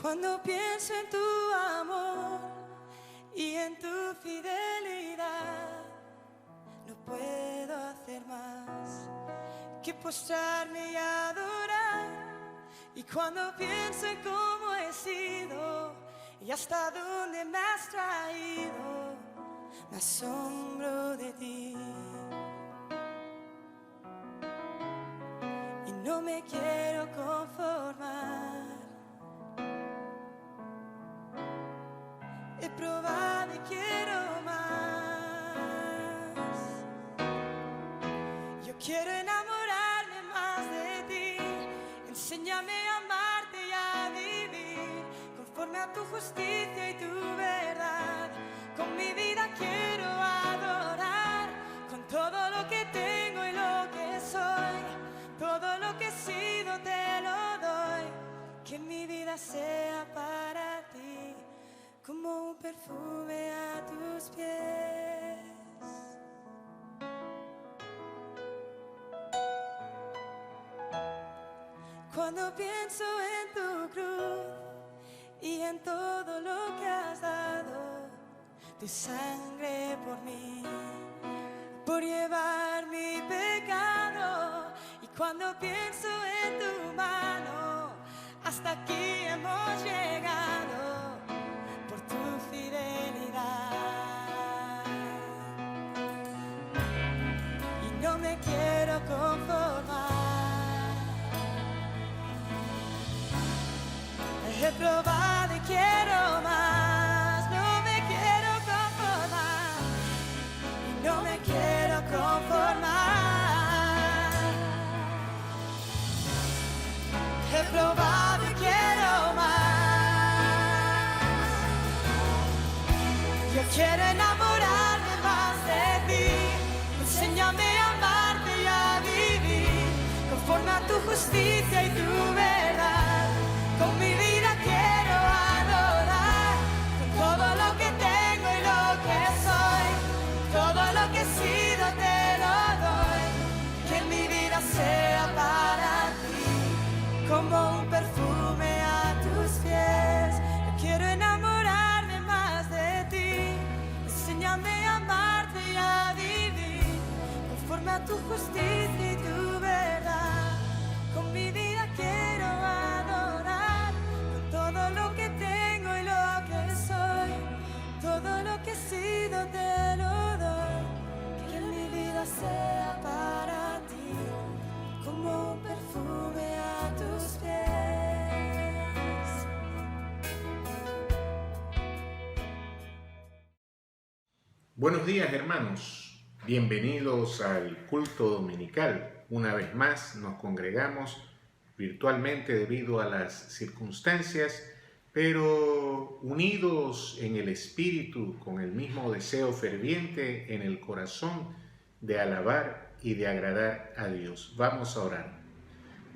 Cuando pienso en tu amor y en tu fidelidad, no puedo hacer más que postrarme y adorar. Y cuando pienso en cómo he sido y hasta dónde me has traído, me asombro de ti. Y no me quiero conformar. He probado y quiero más. Yo quiero enamorarme más de ti. Enséñame a amarte y a vivir conforme a tu justicia y tu verdad. Con mi vida quiero adorar, con todo lo que tengo y lo que soy. Todo lo que he sido te lo doy. Que mi vida sea para ti como un perfume a tus pies. Cuando pienso en tu cruz y en todo lo que has dado, tu sangre por mí, por llevar mi pecado. Y cuando pienso en tu mano, hasta aquí hemos llegado por tu fidelidad. Y no me quiero conformar. He probado y quiero más. No me quiero conformar. Y no me quiero conformar. He probado y quiero más. Yo quiero enamorarme más de ti. Enséñame a amarte y a vivir conforme a tu justicia y tu verdad. Con mi vida quiero adorar, con todo lo que tengo y lo que soy. Todo lo que he sido te lo doy. Que mi vida sea para ti como un perfume a tus pies. Yo quiero enamorarme más de ti. Enséñame a amarte y a vivir conforme a tu justicia y tu verdad. Con mi vida quiero adorar, con todo lo que tengo y lo que soy. Todo lo que he sido te lo doy. Que mi vida sea para ti como un perfume a tus pies. Buenos días, hermanos. Bienvenidos al culto dominical. Una vez más nos congregamos virtualmente debido a las circunstancias, pero unidos en el espíritu, con el mismo deseo ferviente en el corazón de alabar y de agradar a Dios. Vamos a orar.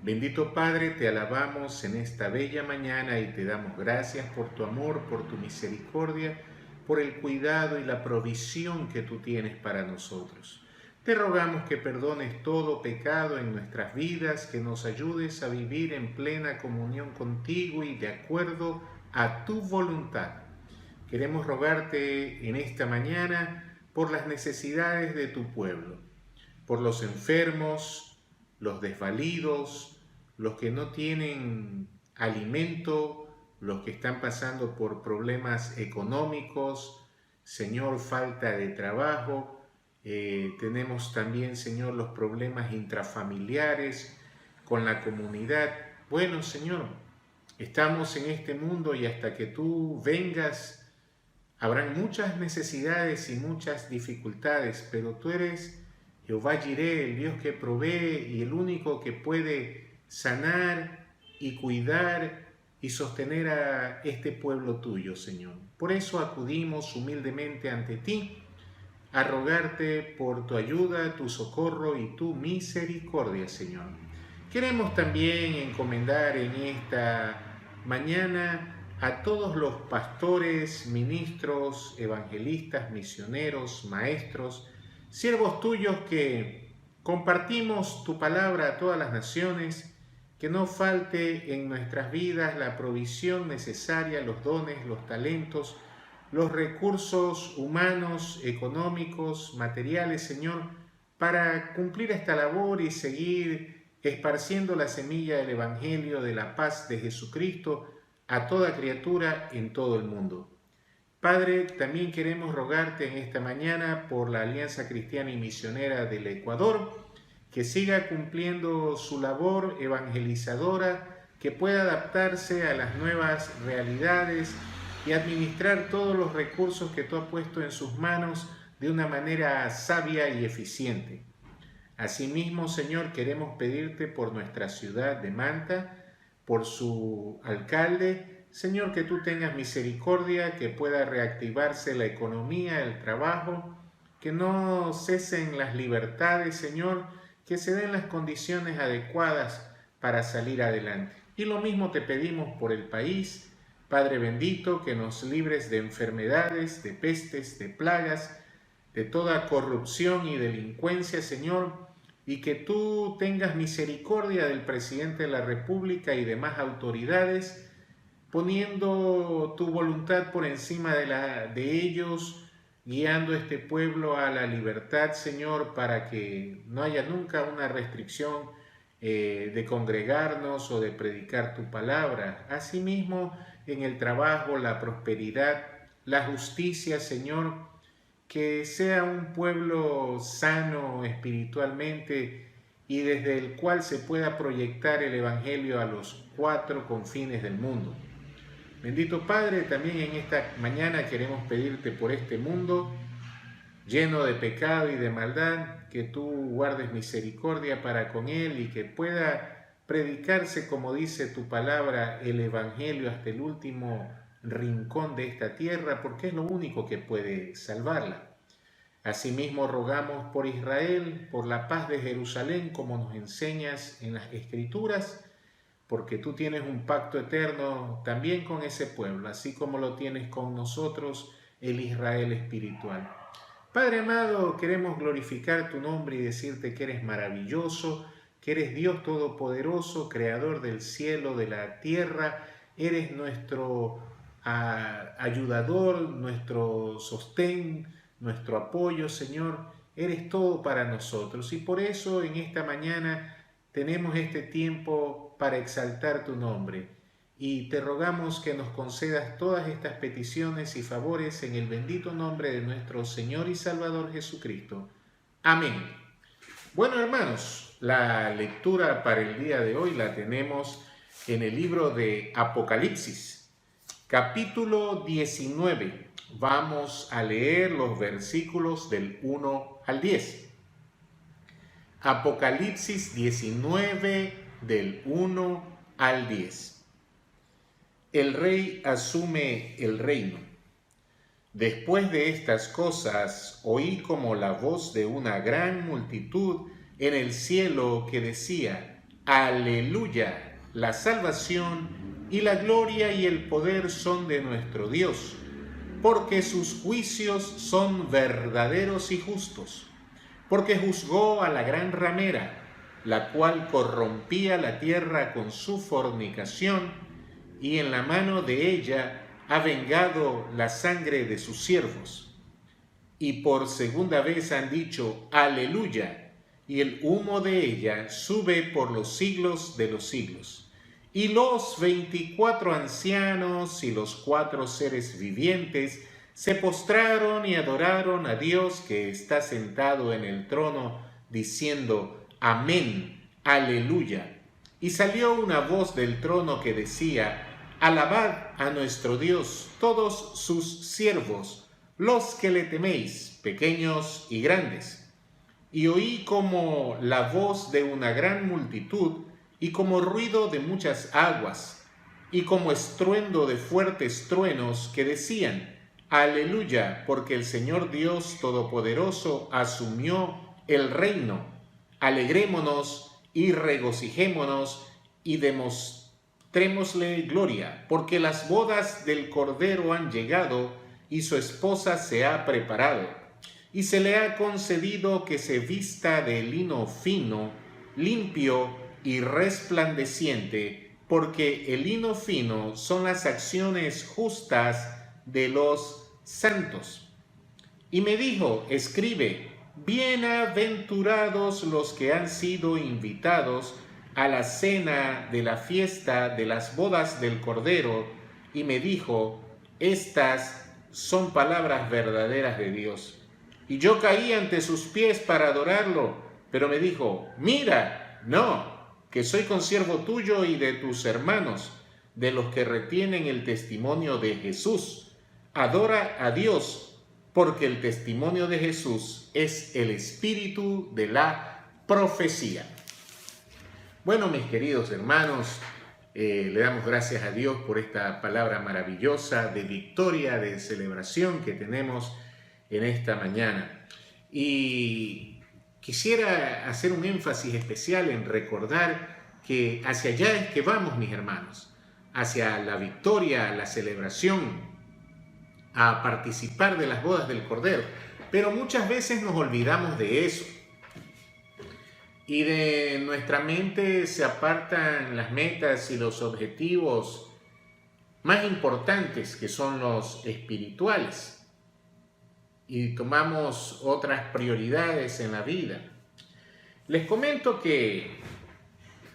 Bendito Padre, te alabamos en esta bella mañana y te damos gracias por tu amor, por tu misericordia, por el cuidado y la provisión que tú tienes para nosotros. Te rogamos que perdones todo pecado en nuestras vidas, que nos ayudes a vivir en plena comunión contigo y de acuerdo a tu voluntad. Queremos rogarte en esta mañana por las necesidades de tu pueblo, por los enfermos, los desvalidos, los que no tienen alimento, los que están pasando por problemas económicos, Señor, falta de trabajo. Tenemos también, Señor, los problemas intrafamiliares con la comunidad. Bueno, Señor, estamos en este mundo y hasta que tú vengas habrán muchas necesidades y muchas dificultades, pero tú eres Jehová Jireh, el Dios que provee y el único que puede sanar y cuidar y sostener a este pueblo tuyo, Señor. Por eso acudimos humildemente ante ti a rogarte por tu ayuda, tu socorro y tu misericordia, Señor. Queremos también encomendar en esta mañana a todos los pastores, ministros, evangelistas, misioneros, maestros, siervos tuyos que compartimos tu palabra a todas las naciones que no falte en nuestras vidas la provisión necesaria, los dones, los talentos, los recursos humanos, económicos, materiales, Señor, para cumplir esta labor y seguir esparciendo la semilla del Evangelio de la paz de Jesucristo a toda criatura en todo el mundo. Padre, también queremos rogarte en esta mañana por la Alianza Cristiana y Misionera del Ecuador, que siga cumpliendo su labor evangelizadora, que pueda adaptarse a las nuevas realidades y administrar todos los recursos que tú has puesto en sus manos de una manera sabia y eficiente. Asimismo, Señor, queremos pedirte por nuestra ciudad de Manta, por su alcalde, Señor, que tú tengas misericordia, que pueda reactivarse la economía, el trabajo, que no cesen las libertades, Señor, que se den las condiciones adecuadas para salir adelante. Y lo mismo te pedimos por el país, Padre bendito, que nos libres de enfermedades, de pestes, de plagas, de toda corrupción y delincuencia, Señor, y que tú tengas misericordia del presidente de la República y demás autoridades, poniendo tu voluntad por encima de ellos, guiando este pueblo a la libertad, Señor, para que no haya nunca una restricción de congregarnos o de predicar tu palabra. Asimismo, en el trabajo, la prosperidad, la justicia, Señor, que sea un pueblo sano espiritualmente y desde el cual se pueda proyectar el Evangelio a los cuatro confines del mundo. Bendito Padre, también en esta mañana queremos pedirte por este mundo lleno de pecado y de maldad, que tú guardes misericordia para con él y que pueda predicarse, como dice tu palabra, el Evangelio hasta el último rincón de esta tierra, porque es lo único que puede salvarla. Asimismo rogamos por Israel, por la paz de Jerusalén, como nos enseñas en las Escrituras, porque tú tienes un pacto eterno también con ese pueblo, así como lo tienes con nosotros, el Israel espiritual. Padre amado, queremos glorificar tu nombre y decirte que eres maravilloso, que eres Dios todopoderoso, creador del cielo, de la tierra, eres nuestro ayudador, nuestro sostén, nuestro apoyo, Señor, eres todo para nosotros. Y por eso en esta mañana tenemos este tiempo para exaltar tu nombre. Y te rogamos que nos concedas todas estas peticiones y favores en el bendito nombre de nuestro Señor y Salvador Jesucristo. Amén. Bueno, hermanos, la lectura para el día de hoy la tenemos en el libro de Apocalipsis, capítulo 19. Vamos a leer los versículos del 1 al 10. Apocalipsis 19, del 1 al 10. El rey asume el reino. Después de estas cosas, oí como la voz de una gran multitud en el cielo que decía: Aleluya, la salvación y la gloria y el poder son de nuestro Dios, porque sus juicios son verdaderos y justos, porque juzgó a la gran ramera, la cual corrompía la tierra con su fornicación, y en la mano de ella ha vengado la sangre de sus siervos. Y por segunda vez han dicho: Aleluya, y el humo de ella sube por los siglos de los siglos. Y los 24 ancianos y los 4 seres vivientes se postraron y adoraron a Dios que está sentado en el trono, diciendo: Amén, Aleluya. Y salió una voz del trono que decía: Alabad a nuestro Dios, todos sus siervos, los que le teméis, pequeños y grandes. Y oí como la voz de una gran multitud, y como ruido de muchas aguas, y como estruendo de fuertes truenos que decían: Aleluya, porque el Señor Dios Todopoderoso asumió el reino. Alegrémonos y regocijémonos y demostrémosle gloria, porque las bodas del Cordero han llegado y su esposa se ha preparado. Y se le ha concedido que se vista de lino fino, limpio y resplandeciente, porque el lino fino son las acciones justas de los santos. Y me dijo, escribe, bienaventurados los que han sido invitados a la cena de la fiesta de las bodas del Cordero. Y me dijo, estas son palabras verdaderas de Dios. Y yo caí ante sus pies para adorarlo, pero me dijo, mira, no, que soy consiervo tuyo y de tus hermanos, de los que retienen el testimonio de Jesús. Adora a Dios, porque el testimonio de Jesús es el espíritu de la profecía. Bueno, mis queridos hermanos, le damos gracias a Dios por esta palabra maravillosa de victoria, de celebración que tenemos en esta mañana. Y quisiera hacer un énfasis especial en recordar que hacia allá es que vamos, mis hermanos, hacia la victoria, la celebración, a participar de las bodas del Cordero. Pero muchas veces nos olvidamos de eso. Y de nuestra mente se apartan las metas y los objetivos más importantes, que son los espirituales. Y tomamos otras prioridades en la vida. Les comento que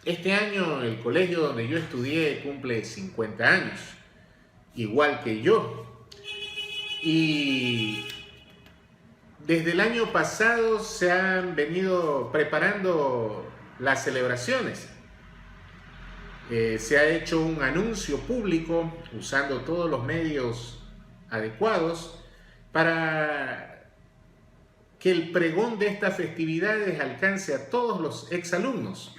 este año el colegio donde yo estudié cumple 50 años, igual que yo. Y desde el año pasado se han venido preparando las celebraciones. Se ha hecho un anuncio público usando todos los medios adecuados para que el pregón de estas festividades alcance a todos los exalumnos.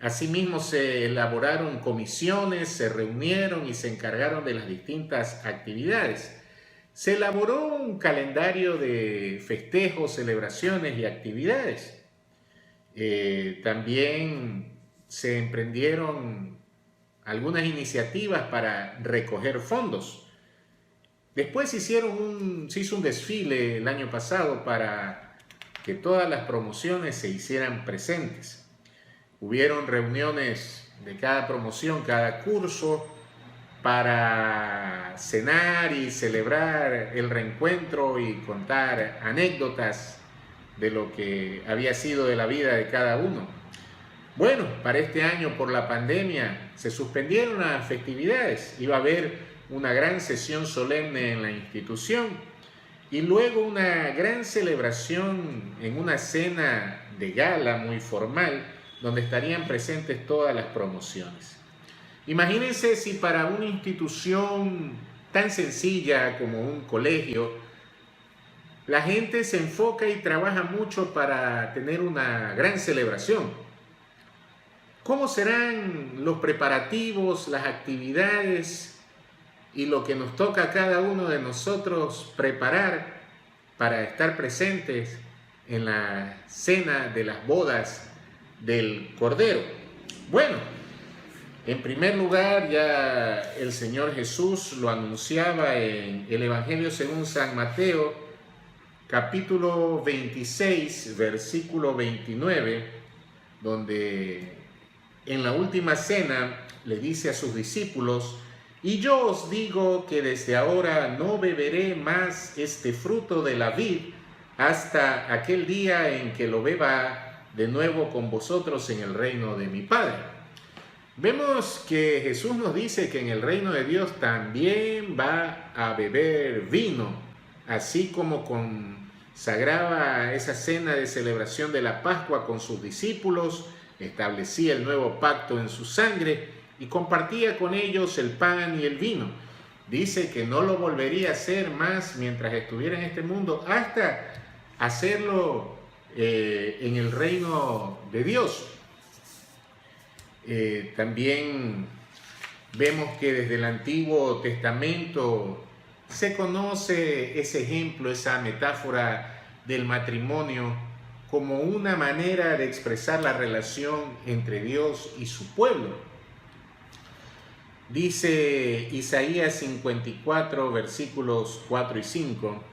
Asimismo, se elaboraron comisiones, se reunieron y se encargaron de las distintas actividades. Se elaboró un calendario de festejos, celebraciones y actividades. También se emprendieron algunas iniciativas para recoger fondos. Después se hizo un desfile el año pasado para que todas las promociones se hicieran presentes. Hubieron reuniones de cada promoción, cada curso, para cenar y celebrar el reencuentro y contar anécdotas de lo que había sido de la vida de cada uno. Bueno, para este año por la pandemia se suspendieron las festividades. Iba a haber una gran sesión solemne en la institución y luego una gran celebración en una cena de gala muy formal donde estarían presentes todas las promociones. Imagínense si para una institución tan sencilla como un colegio, la gente se enfoca y trabaja mucho para tener una gran celebración. ¿Cómo serán los preparativos, las actividades y lo que nos toca a cada uno de nosotros preparar para estar presentes en la cena de las bodas del Cordero? Bueno, en primer lugar, ya el Señor Jesús lo anunciaba en el Evangelio según San Mateo, capítulo 26, versículo 29, donde en la última cena le dice a sus discípulos, y yo os digo que desde ahora no beberé más este fruto de la vid hasta aquel día en que lo beba de nuevo con vosotros en el reino de mi Padre. Vemos que Jesús nos dice que en el reino de Dios también va a beber vino, así como consagraba esa cena de celebración de la Pascua con sus discípulos, establecía el nuevo pacto en su sangre y compartía con ellos el pan y el vino. Dice que no lo volvería a hacer más mientras estuviera en este mundo hasta hacerlo en el reino de Dios. También vemos que desde el Antiguo Testamento se conoce ese ejemplo, esa metáfora del matrimonio como una manera de expresar la relación entre Dios y su pueblo. Dice Isaías 54, versículos 4 y 5,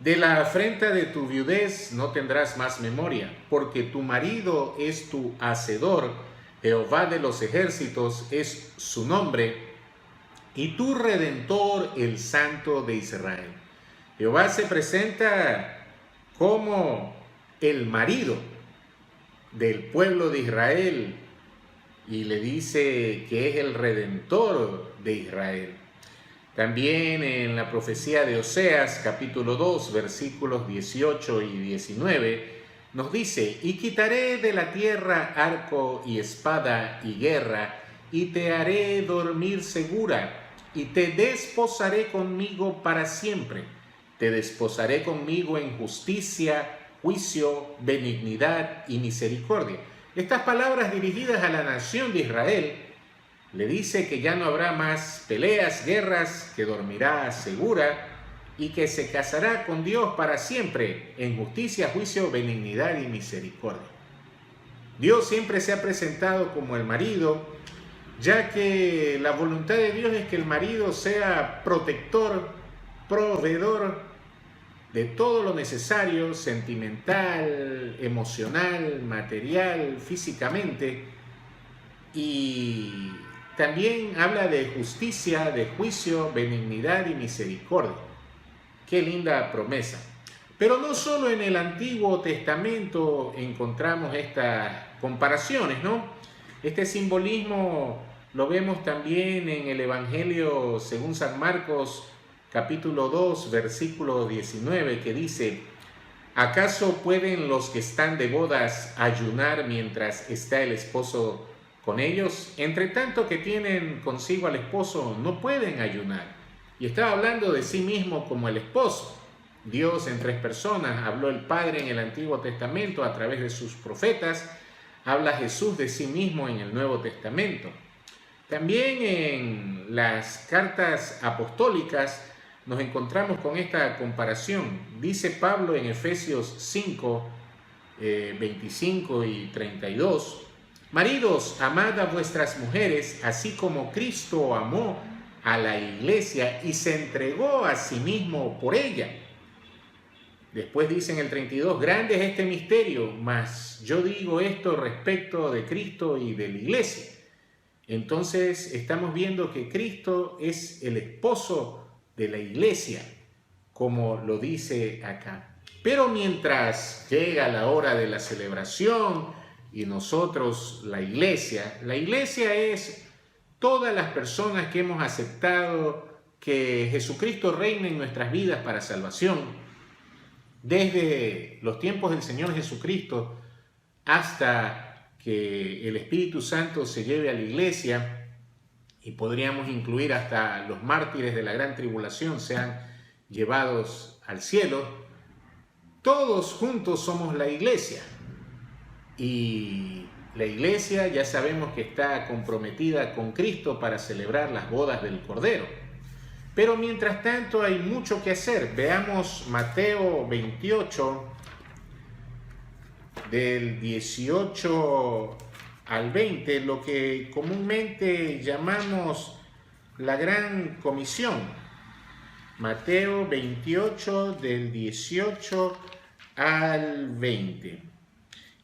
De la afrenta de tu viudez no tendrás más memoria, porque tu marido es tu hacedor, Jehová de los ejércitos es su nombre, y tu redentor, el Santo de Israel. Jehová se presenta como el marido del pueblo de Israel y le dice que es el redentor de Israel. También en la profecía de Oseas, capítulo 2, versículos 18 y 19, nos dice: y quitaré de la tierra arco y espada y guerra, y te haré dormir segura, y te desposaré conmigo para siempre. Te desposaré conmigo en justicia, juicio, benignidad y misericordia. Estas palabras dirigidas a la nación de Israel le dice que ya no habrá más peleas, guerras, que dormirá segura y que se casará con Dios para siempre en justicia, juicio, benignidad y misericordia. Dios siempre se ha presentado como el marido, ya que la voluntad de Dios es que el marido sea protector, proveedor de todo lo necesario, sentimental, emocional, material, físicamente, y también habla de justicia, de juicio, benignidad y misericordia. Qué linda promesa. Pero no solo en el Antiguo Testamento encontramos estas comparaciones, ¿no? Este simbolismo lo vemos también en el Evangelio según San Marcos, capítulo 2, versículo 19, que dice: ¿acaso pueden los que están de bodas ayunar mientras está el esposo con ellos? Entre tanto que tienen consigo al esposo, no pueden ayunar. Y estaba hablando de sí mismo como el esposo. Dios en tres personas, habló el Padre en el Antiguo Testamento a través de sus profetas, habla Jesús de sí mismo en el Nuevo Testamento. También en las cartas apostólicas nos encontramos con esta comparación. Dice Pablo en Efesios 5, 25 y 32: maridos, amad a vuestras mujeres, así como Cristo amó a la iglesia y se entregó a sí mismo por ella. Después dice en el 32: grande es este misterio, mas yo digo esto respecto de Cristo y de la iglesia. Entonces estamos viendo que Cristo es el esposo de la iglesia, como lo dice acá. Pero mientras llega la hora de la celebración y nosotros la iglesia es todas las personas que hemos aceptado que Jesucristo reine en nuestras vidas para salvación, desde los tiempos del Señor Jesucristo hasta que el Espíritu Santo se lleve a la iglesia, y podríamos incluir hasta los mártires de la gran tribulación sean llevados al cielo. Todos juntos somos la iglesia, y la iglesia ya sabemos que está comprometida con Cristo para celebrar las bodas del Cordero. Pero mientras tanto hay mucho que hacer. Veamos Mateo 28, del 18 al 20, lo que comúnmente llamamos la Gran Comisión. Mateo 28, del 18 al 20.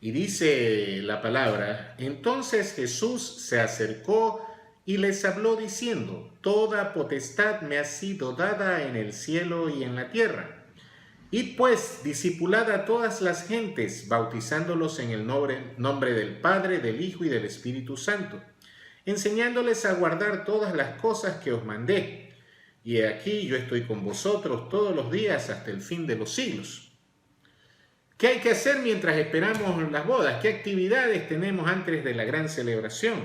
Y dice la palabra: entonces Jesús se acercó y les habló diciendo: toda potestad me ha sido dada en el cielo y en la tierra. Id pues, discipulad a todas las gentes, bautizándolos en el nombre del Padre, del Hijo y del Espíritu Santo, enseñándoles a guardar todas las cosas que os mandé. Y he aquí yo estoy con vosotros todos los días hasta el fin de los siglos. ¿Qué hay que hacer mientras esperamos las bodas? ¿Qué actividades tenemos antes de la gran celebración?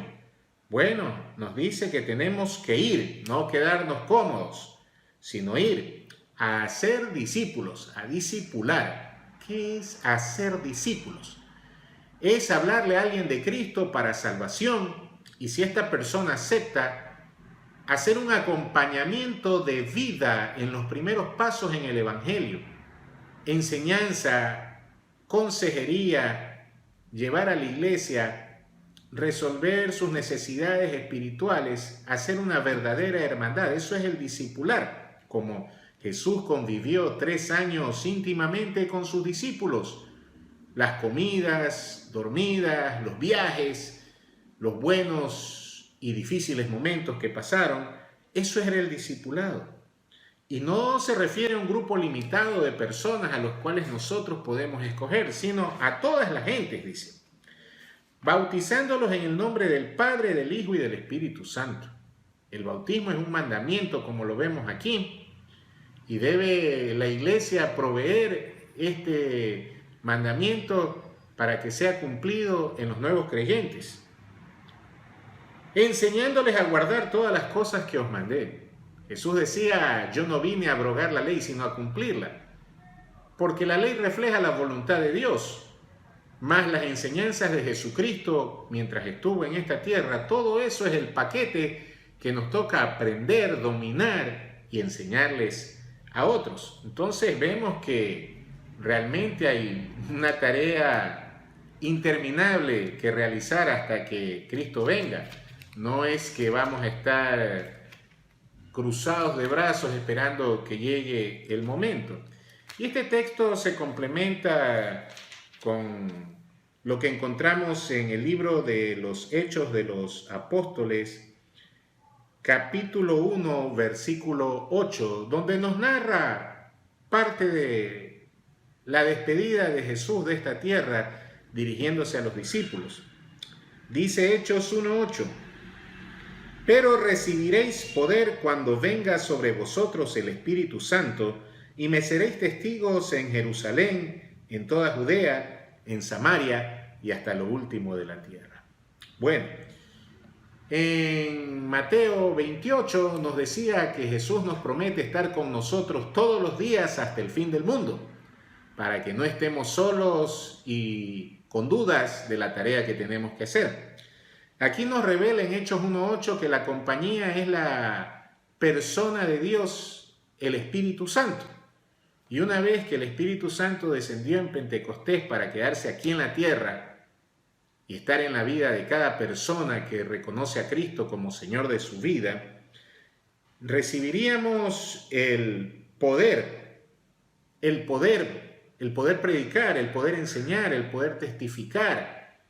Bueno, nos dice que tenemos que ir, no quedarnos cómodos, sino ir a hacer discípulos, a discipular. ¿Qué es hacer discípulos? Es hablarle a alguien de Cristo para salvación, y si esta persona acepta, hacer un acompañamiento de vida en los primeros pasos en el Evangelio, enseñanza, consejería, llevar a la iglesia, resolver sus necesidades espirituales, hacer una verdadera hermandad. Eso es el discipular, como Jesús convivió 3 años íntimamente con sus discípulos. Las comidas, dormidas, los viajes, los buenos y difíciles momentos que pasaron, eso era el discipulado. Y no se refiere a un grupo limitado de personas a los cuales nosotros podemos escoger, sino a todas las gentes, dice, bautizándolos en el nombre del Padre, del Hijo y del Espíritu Santo. El bautismo es un mandamiento, como lo vemos aquí, y debe la iglesia proveer este mandamiento para que sea cumplido en los nuevos creyentes, enseñándoles a guardar todas las cosas que os mandé. Jesús decía, yo no vine a abrogar la ley, sino a cumplirla, porque la ley refleja la voluntad de Dios, más las enseñanzas de Jesucristo mientras estuvo en esta tierra. Todo eso es el paquete que nos toca aprender, dominar y enseñarles a otros. Entonces vemos que realmente hay una tarea interminable que realizar hasta que Cristo venga. No es que vamos a estar cruzados de brazos esperando que llegue el momento. Y este texto se complementa con lo que encontramos en el libro de los Hechos de los Apóstoles, capítulo 1, versículo 8, donde nos narra parte de la despedida de Jesús de esta tierra dirigiéndose a los discípulos. Dice Hechos 1:8, pero recibiréis poder cuando venga sobre vosotros el Espíritu Santo, y me seréis testigos en Jerusalén, en toda Judea, en Samaria y hasta lo último de la tierra. Bueno, en Mateo 28 nos decía que Jesús nos promete estar con nosotros todos los días hasta el fin del mundo, para que no estemos solos y con dudas de la tarea que tenemos que hacer. Aquí nos revela en Hechos 1:8 que la compañía es la persona de Dios, el Espíritu Santo. Y una vez que el Espíritu Santo descendió en Pentecostés para quedarse aquí en la tierra y estar en la vida de cada persona que reconoce a Cristo como Señor de su vida, recibiríamos el poder predicar, el poder enseñar, el poder testificar,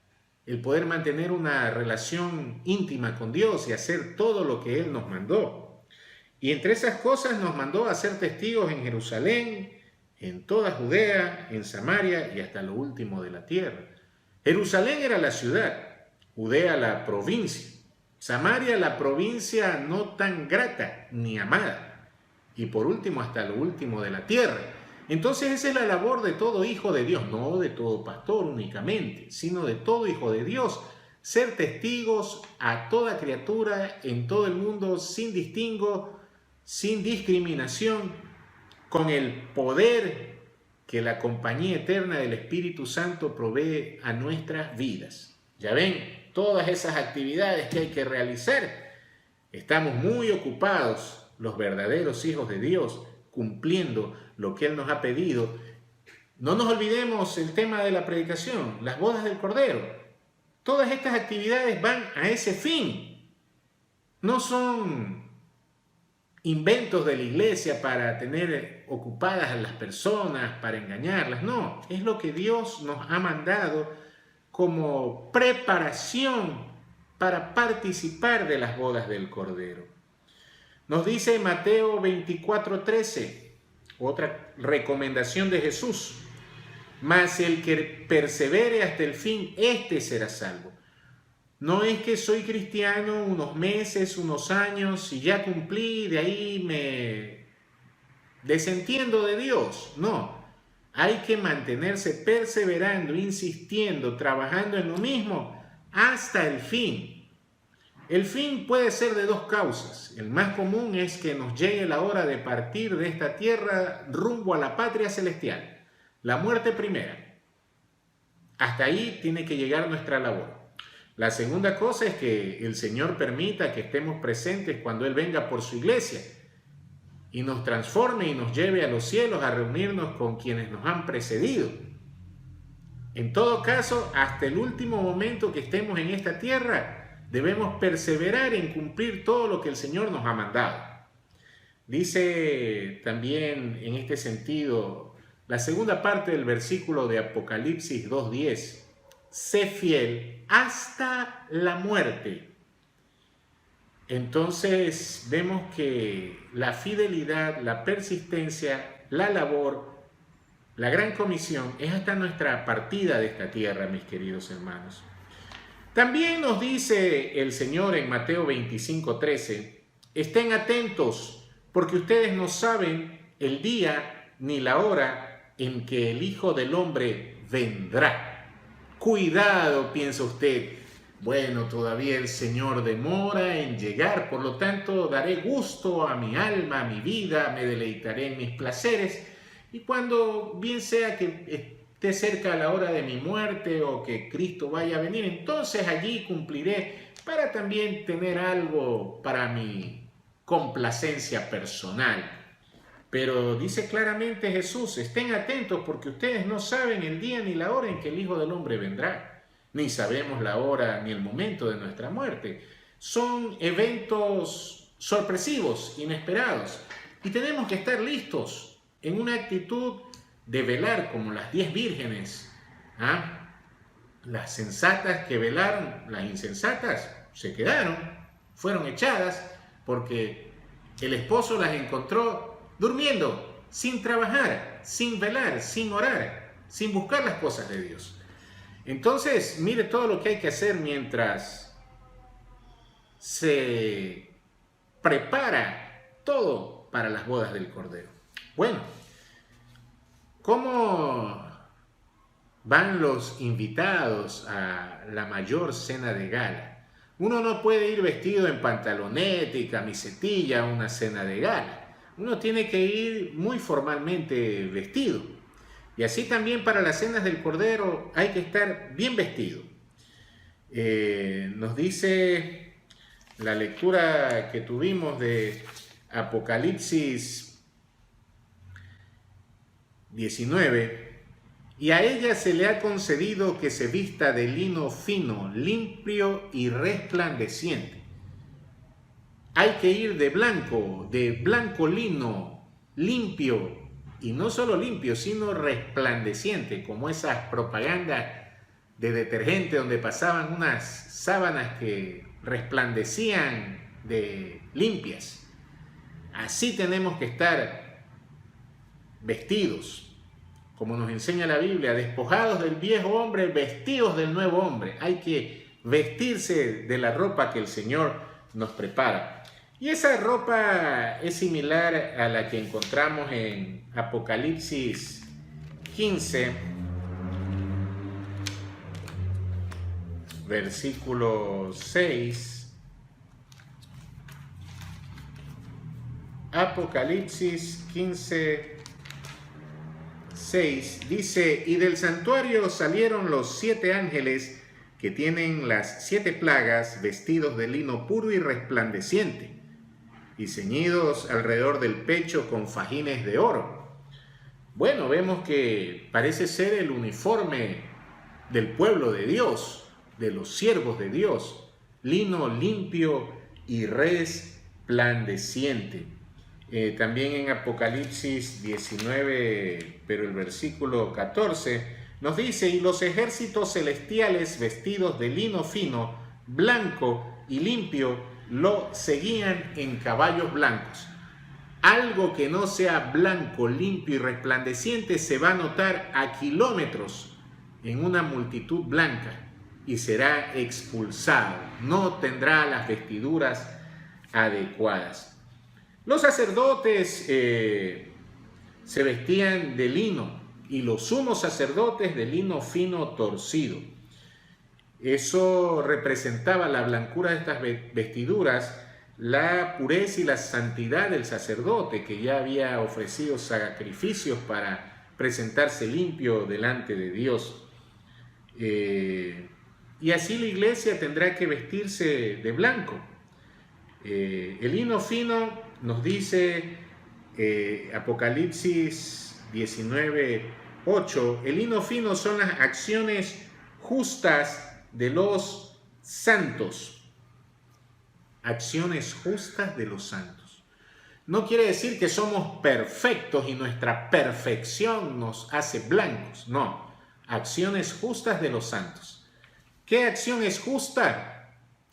el poder mantener una relación íntima con Dios y hacer todo lo que Él nos mandó. Y entre esas cosas nos mandó a ser testigos en Jerusalén, en toda Judea, en Samaria y hasta lo último de la tierra. Jerusalén era la ciudad, Judea la provincia, Samaria la provincia no tan grata ni amada, y por último hasta lo último de la tierra. Entonces esa es la labor de todo hijo de Dios, no de todo pastor únicamente, sino de todo hijo de Dios, ser testigos a toda criatura en todo el mundo sin distingo, sin discriminación, con el poder que la compañía eterna del Espíritu Santo provee a nuestras vidas. Ya ven, todas esas actividades que hay que realizar, estamos muy ocupados, los verdaderos hijos de Dios, cumpliendo lo que Él nos ha pedido. No nos olvidemos el tema de la predicación, las bodas del Cordero. Todas estas actividades van a ese fin. No son inventos de la iglesia para tener ocupadas a las personas, para engañarlas. No, es lo que Dios nos ha mandado como preparación para participar de las bodas del Cordero. Nos dice Mateo 24:13, otra recomendación de Jesús. Mas el que persevere hasta el fin, éste será salvo. No es que soy cristiano unos meses, unos años y ya cumplí, de ahí me desentiendo de Dios. No, hay que mantenerse perseverando, insistiendo, trabajando en lo mismo hasta el fin. El fin puede ser de dos causas. El más común es que nos llegue la hora de partir de esta tierra rumbo a la patria celestial, la muerte primera. Hasta ahí tiene que llegar nuestra labor. La segunda cosa es que el Señor permita que estemos presentes cuando Él venga por su iglesia y nos transforme y nos lleve a los cielos a reunirnos con quienes nos han precedido. En todo caso, hasta el último momento que estemos en esta tierra, debemos perseverar en cumplir todo lo que el Señor nos ha mandado. Dice también en este sentido la segunda parte del versículo de Apocalipsis 2:10, sé fiel hasta la muerte. Entonces vemos que la fidelidad, la persistencia, la labor, la gran comisión es hasta nuestra partida de esta tierra, mis queridos hermanos. También nos dice el Señor en Mateo 25:13, estén atentos porque ustedes no saben el día ni la hora en que el Hijo del Hombre vendrá. Cuidado, piensa usted. Bueno, todavía el Señor demora en llegar, por lo tanto daré gusto a mi alma, a mi vida, me deleitaré en mis placeres, y cuando bien sea que esté cerca la hora de mi muerte o que Cristo vaya a venir, entonces allí cumpliré para también tener algo para mi complacencia personal. Pero dice claramente Jesús, estén atentos porque ustedes no saben el día ni la hora en que el Hijo del Hombre vendrá. Ni sabemos la hora ni el momento de nuestra muerte. Son eventos sorpresivos, inesperados, y tenemos que estar listos en una actitud de velar como las 10 vírgenes. Las sensatas que velaron, las insensatas se quedaron, fueron echadas porque el esposo las encontró durmiendo, sin trabajar, sin velar, sin orar, sin buscar las cosas de Dios. Entonces, mire todo lo que hay que hacer mientras se prepara todo para las bodas del Cordero. Bueno, ¿cómo van los invitados a la mayor cena de gala? Uno no puede ir vestido en pantaloneta y camisetilla a una cena de gala. Uno tiene que ir muy formalmente vestido. Y así también para las cenas del Cordero hay que estar bien vestido. Nos dice la lectura que tuvimos de Apocalipsis 19, y a ella se le ha concedido que se vista de lino fino, limpio y resplandeciente. Hay que ir de blanco lino, limpio, y no solo limpio, sino resplandeciente, como esas propagandas de detergente donde pasaban unas sábanas que resplandecían de limpias. Así tenemos que estar vestidos, como nos enseña la Biblia, despojados del viejo hombre, vestidos del nuevo hombre. Hay que vestirse de la ropa que el Señor nos prepara. Y esa ropa es similar a la que encontramos en Apocalipsis 15, versículo 6. Apocalipsis 15, 6 dice, y del santuario salieron los 7 ángeles que tienen las 7 plagas, vestidos de lino puro y resplandeciente, y ceñidos alrededor del pecho con fajines de oro. Bueno, vemos que parece ser el uniforme del pueblo de Dios, de los siervos de Dios, lino limpio y resplandeciente. También en Apocalipsis 19, pero el versículo 14, nos dice, y los ejércitos celestiales vestidos de lino fino, blanco y limpio, lo seguían en caballos blancos. Algo que no sea blanco, limpio y resplandeciente se va a notar a kilómetros en una multitud blanca y será expulsado. No tendrá las vestiduras adecuadas. Los sacerdotes se vestían de lino y los sumos sacerdotes de lino fino torcido. Eso representaba la blancura de estas vestiduras, la pureza y la santidad del sacerdote que ya había ofrecido sacrificios para presentarse limpio delante de Dios. Y así la iglesia tendrá que vestirse de blanco. El lino fino nos dice Apocalipsis 19:8, el lino fino son las acciones justas de los santos. Acciones justas de los santos. no quiere decir que somos perfectos y nuestra perfección nos hace blancos. No, acciones justas de los santos. ¿Qué acción es justa?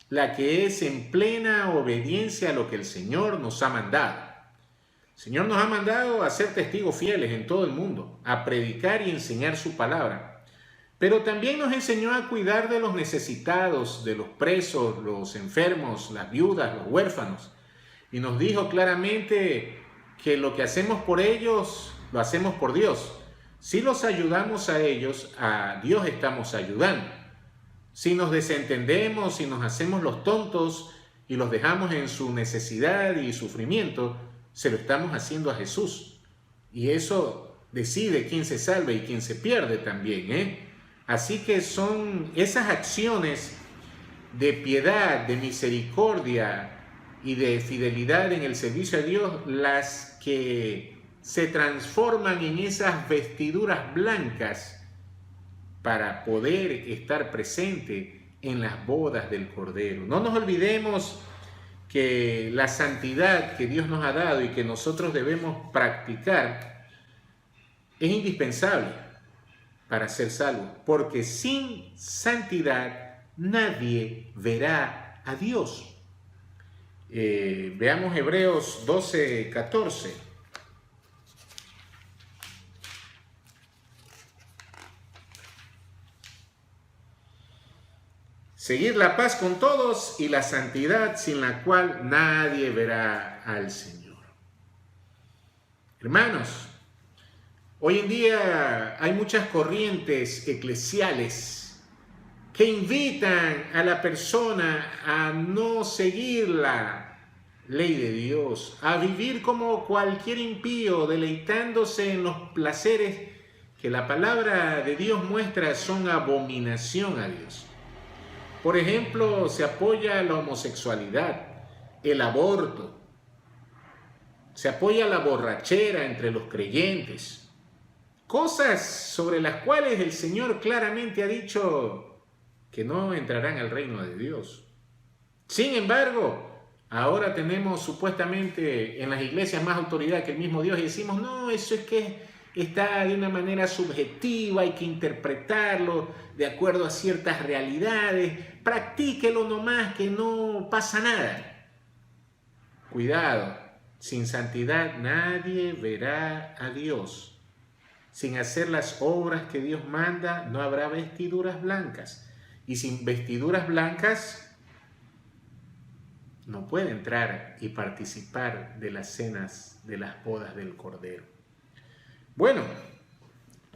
La que es en plena obediencia a lo que el Señor nos ha mandado. El Señor nos ha mandado a ser testigos fieles en todo el mundo, a predicar y enseñar su palabra. Pero también nos enseñó a cuidar de los necesitados, de los presos, los enfermos, las viudas, los huérfanos. Y nos dijo claramente que lo que hacemos por ellos, lo hacemos por Dios. Si los ayudamos a ellos, a Dios estamos ayudando. Si nos desentendemos, si nos hacemos los tontos y los dejamos en su necesidad y sufrimiento, se lo estamos haciendo a Jesús. Y eso decide quién se salva y quién se pierde también, Así que son esas acciones de piedad, de misericordia y de fidelidad en el servicio a Dios las que se transforman en esas vestiduras blancas para poder estar presente en las bodas del Cordero. No nos olvidemos que la santidad que Dios nos ha dado y que nosotros debemos practicar es indispensable para ser salvos, porque sin santidad nadie verá a Dios. Veamos Hebreos 12:14. Seguir la paz con todos y la santidad sin la cual nadie verá al Señor. Hermanos, hoy en día hay muchas corrientes eclesiales que invitan a la persona a no seguir la ley de Dios, a vivir como cualquier impío, deleitándose en los placeres que la palabra de Dios muestra son abominación a Dios. Por ejemplo, se apoya la homosexualidad, el aborto, se apoya la borrachera entre los creyentes, cosas sobre las cuales el Señor claramente ha dicho que no entrarán al reino de Dios. Sin embargo, ahora tenemos supuestamente en las iglesias más autoridad que el mismo Dios y decimos, no, eso es que está de una manera subjetiva, hay que interpretarlo de acuerdo a ciertas realidades, practíquelo nomás que no pasa nada. Cuidado, sin santidad nadie verá a Dios. Sin hacer las obras que Dios manda no habrá vestiduras blancas. Y sin vestiduras blancas no puede entrar y participar de las cenas de las bodas del Cordero. Bueno,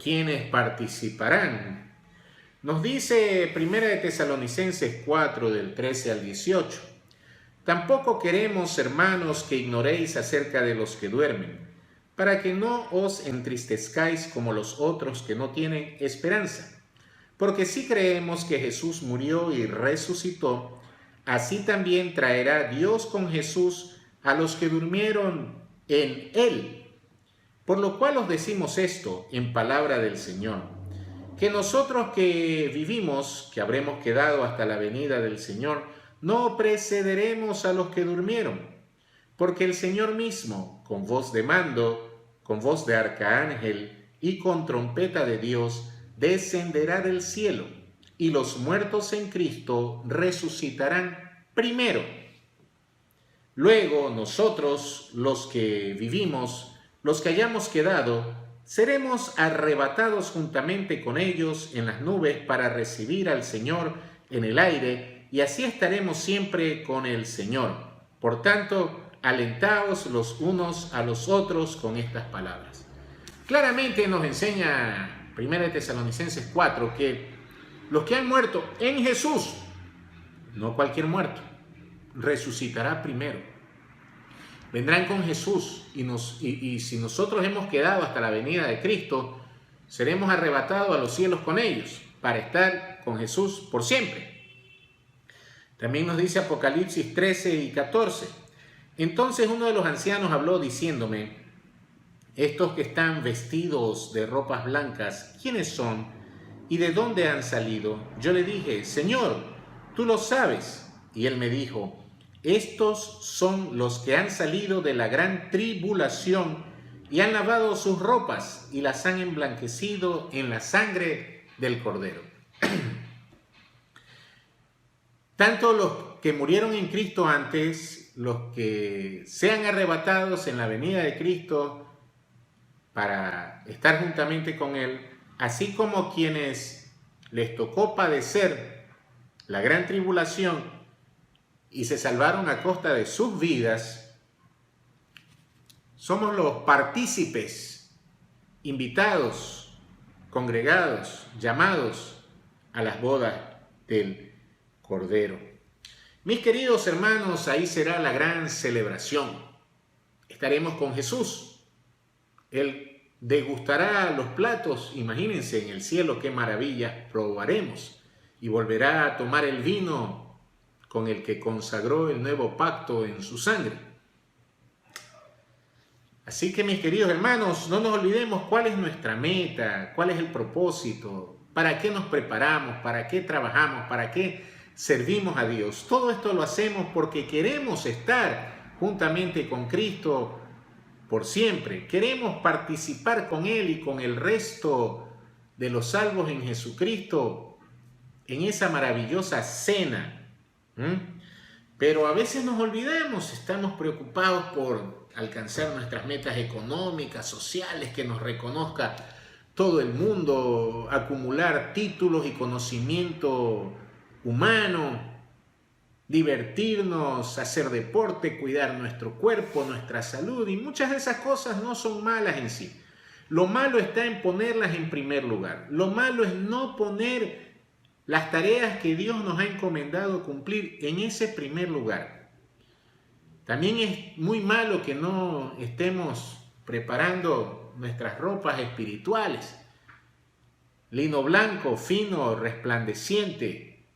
¿quiénes participarán? Nos dice 1 de Tesalonicenses 4, del 13 al 18. Tampoco queremos, hermanos, que ignoréis acerca de los que duermen, para que no os entristezcáis como los otros que no tienen esperanza. Porque si creemos que Jesús murió y resucitó, así también traerá Dios con Jesús a los que durmieron en Él. Por lo cual os decimos esto en palabra del Señor, que nosotros que vivimos, que habremos quedado hasta la venida del Señor, no precederemos a los que durmieron, porque el Señor mismo, con voz de mando, con voz de arcángel y con trompeta de Dios, descenderá del cielo, y los muertos en Cristo resucitarán primero. Luego nosotros, los que vivimos, los que hayamos quedado, seremos arrebatados juntamente con ellos en las nubes para recibir al Señor en el aire, y así estaremos siempre con el Señor. Por tanto, alentaos los unos a los otros con estas palabras. Claramente nos enseña 1 de Tesalonicenses 4 que los que han muerto en Jesús, no cualquier muerto, resucitará primero. Vendrán con Jesús y si nosotros hemos quedado hasta la venida de Cristo, seremos arrebatados a los cielos con ellos para estar con Jesús por siempre. También nos dice Apocalipsis 13 y 14. Entonces uno de los ancianos habló diciéndome, estos que están vestidos de ropas blancas, ¿quiénes son y de dónde han salido? Yo le dije, Señor, tú lo sabes. Y él me dijo, Estos son los que han salido de la gran tribulación y han lavado sus ropas y las han emblanquecido en la sangre del Cordero. Tanto los que murieron en Cristo antes, los que sean arrebatados en la venida de Cristo para estar juntamente con Él, así como quienes les tocó padecer la gran tribulación y se salvaron a costa de sus vidas, somos los partícipes, invitados, congregados, llamados a las bodas del Cordero. Mis queridos hermanos, ahí será la gran celebración. Estaremos con Jesús. Él degustará los platos, imagínense en el cielo qué maravilla probaremos, y volverá a tomar el vino con el que consagró el nuevo pacto en su sangre. Así que mis queridos hermanos, no nos olvidemos cuál es nuestra meta, cuál es el propósito, para qué nos preparamos, para qué trabajamos, para qué servimos a Dios. Todo esto lo hacemos porque queremos estar juntamente con Cristo por siempre. Queremos participar con Él y con el resto de los salvos en Jesucristo en esa maravillosa cena. Pero a veces nos olvidamos, estamos preocupados por alcanzar nuestras metas económicas, sociales, que nos reconozca todo el mundo, acumular títulos y conocimiento humano, divertirnos, hacer deporte, cuidar nuestro cuerpo, nuestra salud, y muchas de esas cosas no son malas en sí. Lo malo está en ponerlas en primer lugar. Lo malo es no poner las tareas que Dios nos ha encomendado cumplir en ese primer lugar. También es muy malo que no estemos preparando nuestras ropas espirituales, lino blanco, fino, resplandeciente,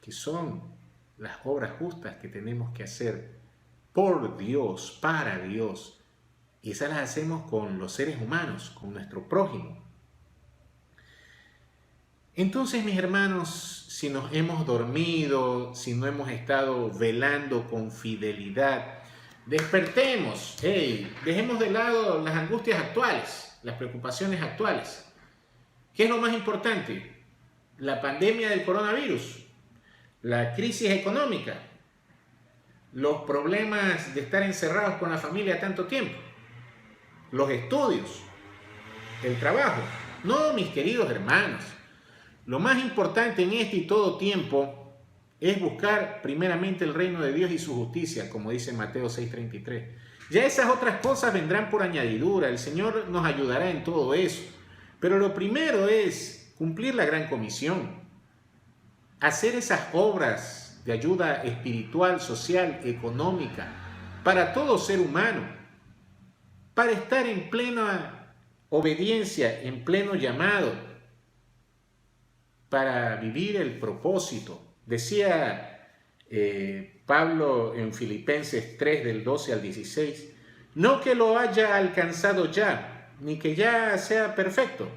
que son las obras justas que tenemos que hacer por Dios, para Dios. Y esas las hacemos con los seres humanos, con nuestro prójimo. Entonces, mis hermanos, si nos hemos dormido, si no hemos estado velando con fidelidad, despertemos, dejemos de lado las angustias actuales, las preocupaciones actuales. ¿Qué es lo más importante? La pandemia del coronavirus, la crisis económica, los problemas de estar encerrados con la familia tanto tiempo, los estudios, el trabajo. No, mis queridos hermanos, lo más importante en este y todo tiempo es buscar primeramente el reino de Dios y su justicia, como dice Mateo 6:33. Ya esas otras cosas vendrán por añadidura, el Señor nos ayudará en todo eso. Pero lo primero es cumplir la gran comisión, hacer esas obras de ayuda espiritual, social, económica, para todo ser humano, para estar en plena obediencia, en pleno llamado, para vivir el propósito. Decía Pablo en Filipenses 3, del 12 al 16, no que lo haya alcanzado ya, ni que ya sea perfecto,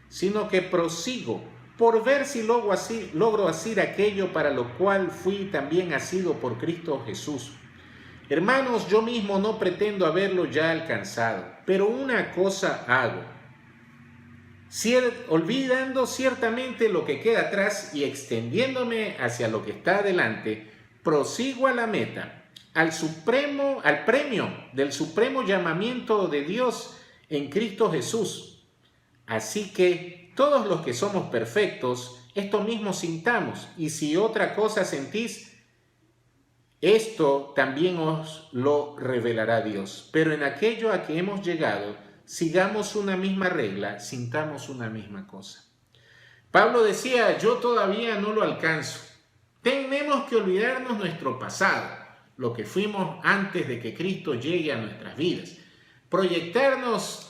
sino que prosigo por ver si logro hacer aquello para lo cual fui también asido por Cristo Jesús. Hermanos, yo mismo no pretendo haberlo ya alcanzado, pero una cosa hago, olvidando ciertamente lo que queda atrás y extendiéndome hacia lo que está adelante, prosigo a la meta, al premio del supremo llamamiento de Dios en Cristo Jesús. Así que todos los que somos perfectos, esto mismo sintamos, y si otra cosa sentís, esto también os lo revelará Dios. Pero en aquello a que hemos llegado, sigamos una misma regla, sintamos una misma cosa. Pablo decía, yo todavía no lo alcanzo. Tenemos que olvidarnos nuestro pasado, lo que fuimos antes de que Cristo llegue a nuestras vidas. Proyectarnos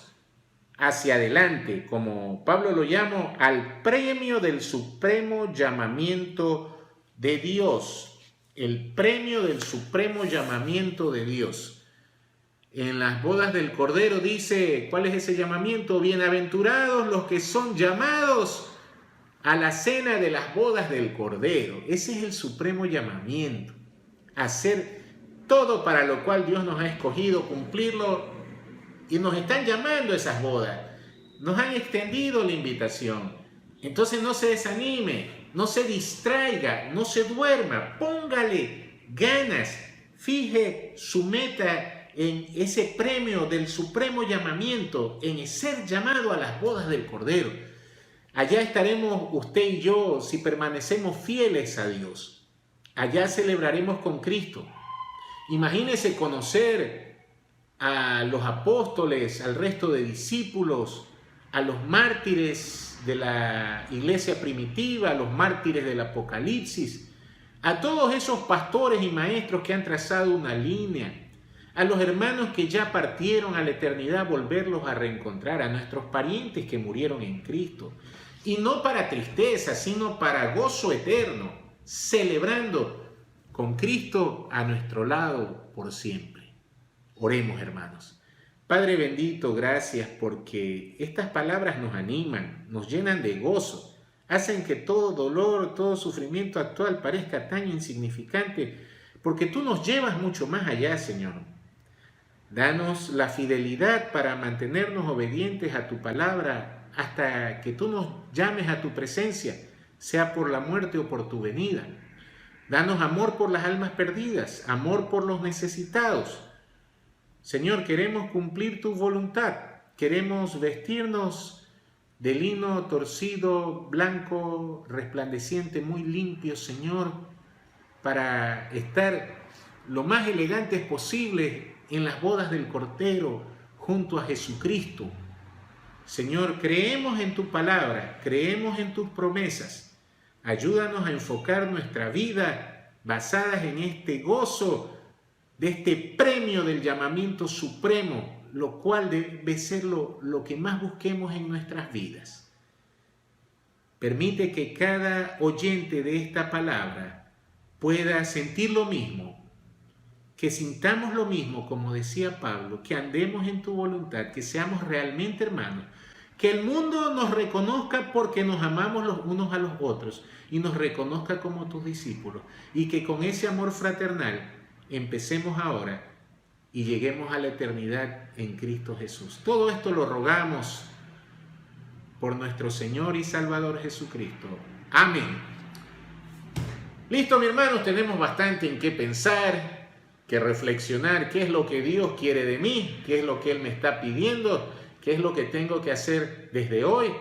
hacia adelante, como Pablo lo llama, al premio del supremo llamamiento de Dios. El premio del supremo llamamiento de Dios. En las bodas del Cordero dice, ¿cuál es ese llamamiento? Bienaventurados los que son llamados a la cena de las bodas del Cordero. Ese es el supremo llamamiento, a ser todo para lo cual Dios nos ha escogido cumplirlo, y nos están llamando a esas bodas. Nos han extendido la invitación. Entonces no se desanime, no se distraiga, no se duerma, póngale ganas, fije su meta en ese premio del supremo llamamiento, en ser llamado a las bodas del Cordero. Allá estaremos usted y yo si permanecemos fieles a Dios. Allá celebraremos con Cristo. Imagínese conocer a los apóstoles, al resto de discípulos, a los mártires de la iglesia primitiva, a los mártires del Apocalipsis, a todos esos pastores y maestros que han trazado una línea, a los hermanos que ya partieron a la eternidad, volverlos a reencontrar, a nuestros parientes que murieron en Cristo, y no para tristeza, sino para gozo eterno, celebrando con Cristo a nuestro lado por siempre. Oremos, hermanos. Padre bendito, gracias porque estas palabras nos animan, nos llenan de gozo, hacen que todo dolor, todo sufrimiento actual parezca tan insignificante, porque tú nos llevas mucho más allá, Señor. Danos la fidelidad para mantenernos obedientes a tu palabra hasta que tú nos llames a tu presencia, sea por la muerte o por tu venida. Danos amor por las almas perdidas, amor por los necesitados. Señor, queremos cumplir tu voluntad, queremos vestirnos de lino torcido, blanco, resplandeciente, muy limpio, Señor, para estar lo más elegantes posible en las bodas del Cordero junto a Jesucristo. Señor, creemos en tu palabra, creemos en tus promesas. Ayúdanos a enfocar nuestra vida basadas en este gozo de este premio del llamamiento supremo, lo cual debe ser lo que más busquemos en nuestras vidas. Permite que cada oyente de esta palabra pueda sentir lo mismo, que sintamos lo mismo, como decía Pablo, que andemos en tu voluntad, que seamos realmente hermanos, que el mundo nos reconozca porque nos amamos los unos a los otros y nos reconozca como tus discípulos, y que con ese amor fraternal empecemos ahora y lleguemos a la eternidad en Cristo Jesús. Todo esto lo rogamos por nuestro Señor y Salvador Jesucristo. Amén. Listo, mis hermanos, tenemos bastante en qué pensar, que reflexionar, qué es lo que Dios quiere de mí, qué es lo que Él me está pidiendo, qué es lo que tengo que hacer desde hoy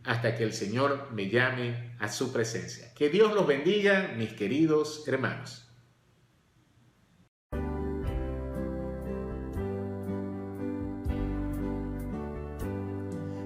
hasta que el Señor me llame a su presencia. Que Dios los bendiga, mis queridos hermanos.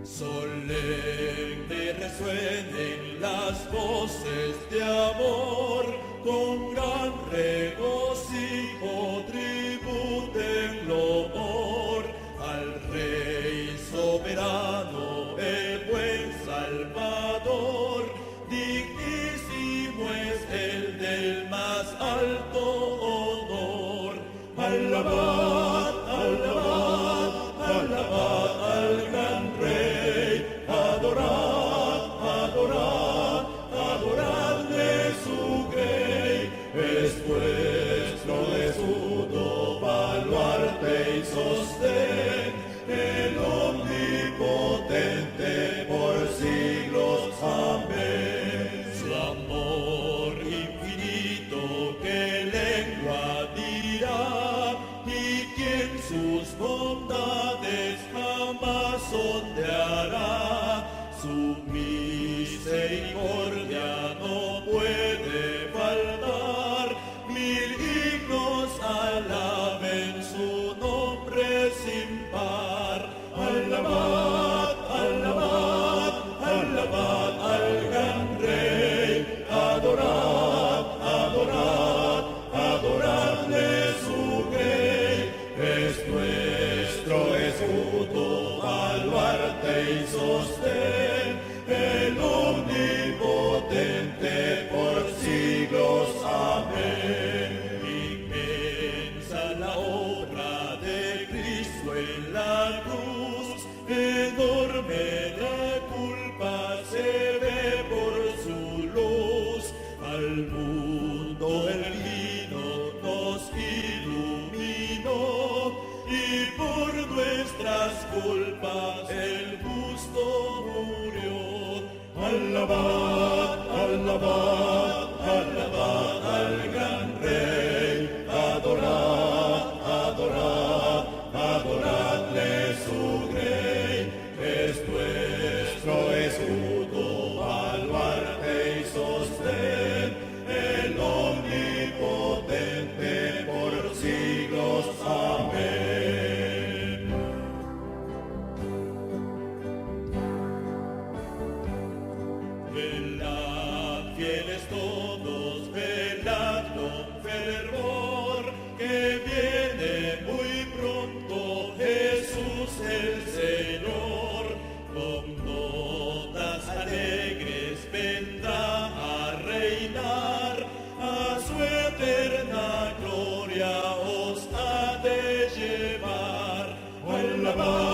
Solemne resuenen las voces de amor, con gran regocijo tributen loor al Rey soberano, el buen Salvador. Dignísimo es el del más alto honor. Alabad, alabad, alabad al gran Rey. Adorad, adorad, adoradle su grey. Es vuestro escudo, baluarte y sostén, el omnipotente por siglos. Amén. Su amor infinito, ¿qué lengua dirá? Y quien sus bondades jamás sondeará. Su misericordia no puede faltar, mil himnos alaben su nombre sin par. Alabad, alabad, alabad al gran Rey. Adorad, adorad, adoradle su grey. Es nuestro escudo, baluarte y sostén, el omnipotente por siglos. Amén. Inmensa la obra de Cristo en la cruz, enorme la culpa se ve por su luz. Al mundo el vino nos ilumina, culpa el justo murió. Alabad, alabad, alabad al gran Rey, adorad, adorad, adoradle su grey. Es nuestro escudo, baluarte y sostén, el omnipotente por siglos. Amén. Velad, fieles todos, velad con fervor, que viene muy pronto Jesús el Señor. Con notas alegres vendrá a reinar, a su eterna gloria os ha de llevar. Alabad,